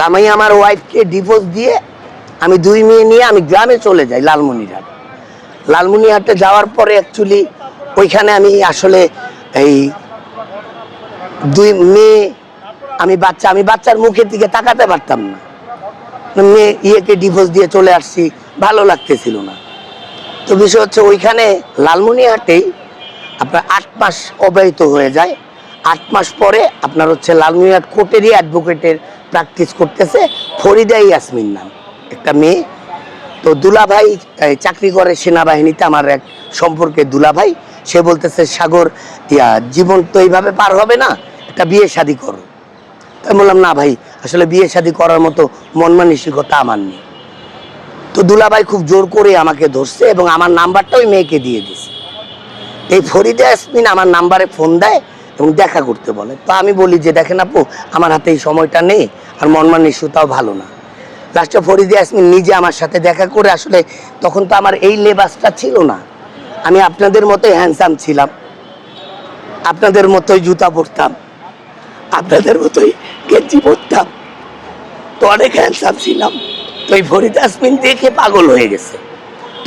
আমি আমার ওয়াইফকে ডিভোর্স দিয়ে আমি 2 মেয়ে নিয়ে আমি গ্রামে চলে যাই লালমনিরহাট। লালমনিরহাটে যাওয়ার পরে অ্যাকচুয়ালি ওইখানে আমি আসলে এই 2 মেয়ে আমি বাচ্চার মুখের দিকে তাকাতে পারতাম না। মেয়ে ইয়েকে ডিভোর্স দিয়ে চলে আসছি, ভালো লাগতেছিল না। তো বিষয় হচ্ছে ওইখানে লালমনিরহাটেই আপনার 8 মাস অব্যাহত হয়ে যায়। 8 মাস পরে আপনার হচ্ছে লালমনিরহাট কোর্টেরই অ্যাডভোকেটের প্র্যাকটিস করতেছে ফরিদা ইয়াসমিন নাম একটা মেয়ে। তো দুলাভাই চাকরি করে সেনাবাহিনীতে, আমার এক সম্পর্কে দুলাভাই, সে বলতেছে সাগর জীবন তো এইভাবে পার হবে না, একটা বিয়ে শাদী করো। তাই বললাম না ভাই, আসলে বিয়ে শাদী করার মতো মন মানসিকতা আমার নেই। তো দুলাভাই খুব জোর করে আমাকে ধরছে এবং আমার নাম্বারটা ওই মেয়েকে দিয়ে দিছে। এই ফরিদা ইয়াসমিন আমার নাম্বারে ফোন দেয় এবং দেখা করতে বলে। তো আমি বলি যে দেখেন আপু, আমার হাতে এই সময়টা নেই, আর মন মানসিকতাও ভালো না। লাস্টে ফরিদা ইয়াসমিন নিজে আমার সাথে দেখা করে, আসলে তখন তো আমার এই লেবাসটা ছিল না, আমি আপনাদের মতোই হ্যান্ডসাম ছিলাম, আপনাদের মতোই জুতা পরতাম, আপনাদের মতোই গেঞ্জি পরতাম, তো অনেক হ্যান্ডসাম ছিলাম। তো এই ফরিদা ইয়াসমিন দেখে পাগল হয়ে গেছে।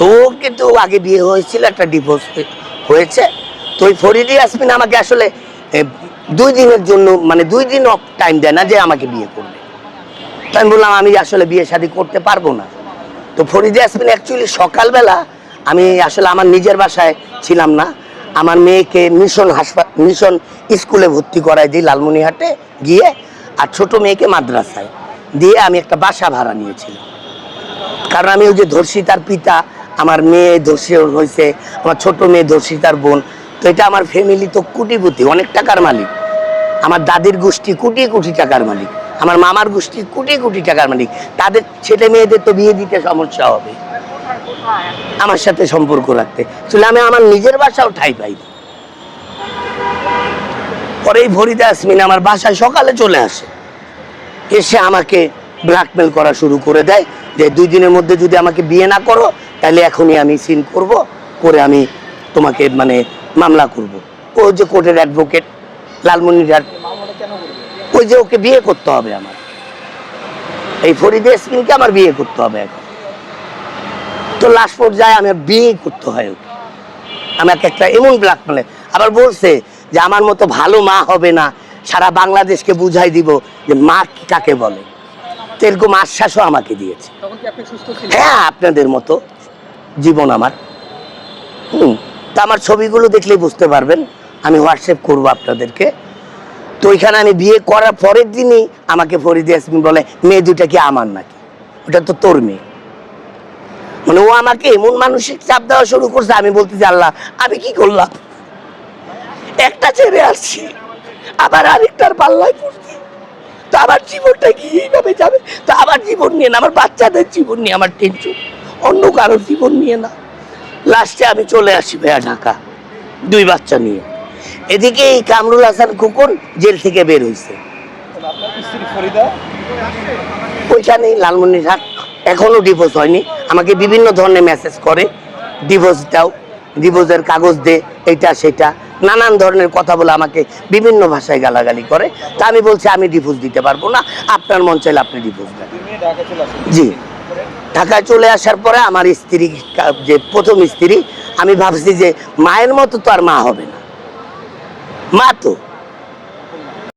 তো কিন্তু আগে বিয়ে হয়েছিল, একটা ডিভোর্স হয়েছে। তো ওই ফরিদা ইয়াসমিন আমাকে আসলে 2 দিনের জন্য, মানে 2 দিন টাইম দেয় না যে আমাকে বিয়ে করবে। তো আমি বললাম আমি আসলে বিয়ে শাদী করতে পারবো না। তো ফরিদা ইয়াসমিন অ্যাকচুয়ালি সকালবেলা, আমি আসলে আমার নিজের বাসায় ছিলাম না, আমার মেয়েকে মিশন স্কুলে ভর্তি করাই দিই লালমনিরহাটে গিয়ে, আর ছোট মেয়েকে মাদ্রাসায় দিয়ে আমি একটা বাসা ভাড়া নিয়েছিলাম। কারণ আমি ওই যে ধর্ষিতার পিতা, আমার মেয়ে ধর্ষিত হয়েছে, আমার ছোট মেয়ে ধর্ষিতার বোন, তো এটা আমার ফ্যামিলি তো কোটিপতি, অনেক টাকার মালিক। আমার দাদির গোষ্ঠী কোটি কোটি টাকার মালিক, আমার মামার গোষ্ঠী কোটি কোটি টাকার মালিক। তাদের ছেলে মেয়েদের তো বিয়ে দিতে সমস্যা হবে আমার সাথে সম্পর্ক রাখতে। আসলে আমি আমার নিজের বাসাও ঠাই পাই। পরে এই ফরিদা ইয়াসমিন আমার বাসায় সকালে চলে আসে, এসে আমাকে ব্ল্যাকমেল করা শুরু করে দেয় যে 2 দিনের মধ্যে যদি আমাকে বিয়ে না করো তাহলে এখনই আমি সিন করব, করে আমি তোমাকে মানে মামলা করব। ও যে কোর্টের অ্যাডভোকেট লালমনিরহাট, ওই যে ওকে বিয়ে করতে হবে আমার, এই ফরিদা ইয়াসমিনকে আমার বিয়ে করতে হবে এখন। তো লাস্ট পর্যায়ে আমার বিয়ে করতে হয় ওকে, আমাকে একটা এমন ব্ল্যাকমেলে আবার বলছে যে আমার মতো ভালো মা হবে না, সারা বাংলাদেশকে বুঝাই দিব যে মা কাকে বলে। তো এরকম আশ্বাসও আমাকে দিয়েছে। হ্যাঁ, আপনাদের মতো জীবন আমার। তা আমার ছবিগুলো দেখলেই বুঝতে পারবেন, আমি হোয়াটসঅ্যাপ করবো আপনাদেরকে। তো ওইখানে আমি বিয়ে করার পরের দিনই আমাকে ফরিদা ইয়াসমিন বলে মেয়ে 2টা কি আমার নাকি, ওটা তো তোর মেয়ে। মানে ও আমাকে এমন মানসিক চাপ দেওয়া শুরু করছে, আমি বলতেছি আল্লাহ আমি কি করলাম, একটা ছেড়ে আসছি আবার আরেকটার পাল্লায় পড়ছি, তো আমার জীবনটা কি এইভাবে যাবে? তো আমার জীবন নিয়ে না, আমার বাচ্চাদের জীবন নিয়ে আমার টেনশন, অন্য কারোর জীবন নিয়ে না। লাস্টে আমি চলে আসি ভাইয়া ঢাকা 2 বাচ্চা নিয়ে। এদিকে এই কামরুল হাসান খোকন জেল থেকে বের হয়েছে, ওইখানেই লালমনিরহাট, এখনো ডিভোর্স হয়নি। আমাকে বিভিন্ন ধরনের মেসেজ করে, ডিভোর্স দাও, ডিভোর্সের কাগজ দে, এইটা সেটা নানান ধরনের কথা বলে আমাকে বিভিন্ন ভাষায় গালাগালি করে। তা আমি বলছি আমি ডিভোর্স দিতে পারবো না, আপনার মন চাইলে আপনি ডিভোর্স দেন। জি, ঢাকায় চলে আসার পরে আমার স্ত্রী, যে প্রথম স্ত্রী, আমি ভাবছি যে মায়ের মতো তো আর মা হবে না, মা তো